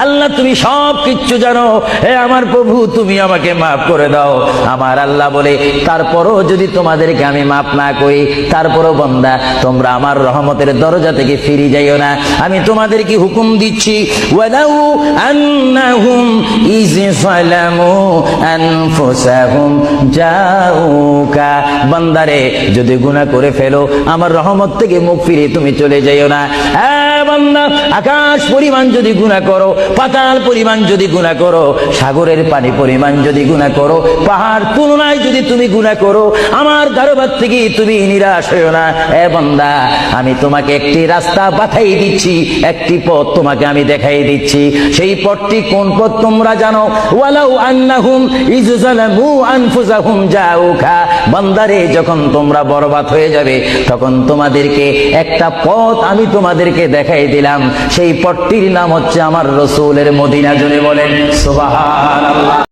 আল্লাহ তুমি সব কিচ্ছু জানো, হে আমার প্রভু তুমি আমাকে মাফ করে দাও। আমার আল্লাহ বলে, তারপরও যদি তোমাদেরকে আমি মাফ না করি, তারপরও বান্দা তোমরা আমার রহমতের দরজা থেকে ফিরে যাইও না। আমি তোমাদেরকে হুকুম দিচ্ছি, ওয়ালাউ আন্নাহুম ইয যালামু আনফুসাহুম জাউকা, বান্দারে যদি গুনাহ করে ফেলো আমার রহমত থেকে মুখ ফিরে তুমি চলে যাইও না। বান্দা, আকাশ পরিমাণ যদি গুনাহ করো, পাতাল পরিমাণ যদি গুনাহ করো, সাগরের পানি পরিমাণ যদি গুনাহ করো, পাহাড় তুলনায় যদি তুমি গুনাহ করো, আমার দরবার থেকে তুমি নিরাশ হইও না। বান্দা, আমি তোমাকে একটি রাস্তা পাঠাই দিচ্ছি, একটি পথ তোমাকে আমি দেখাই দিচ্ছি। সেই পথটি কোন পথ তোমরা জানো? ওয়ালাউ আন্নাহুম ইয যালামু আনফুসাহুম জাউকা, বান্দারে যখন তোমরা বরবাদ হয়ে যাবে তখন তোমাদেরকে একটা পথ আমি তোমাদেরকে দেখাই দিলাম, সেই পথটির নাম হচ্ছে আমার রাসূলের মদিনা। জোরে বলেন সুবহানাল্লাহ।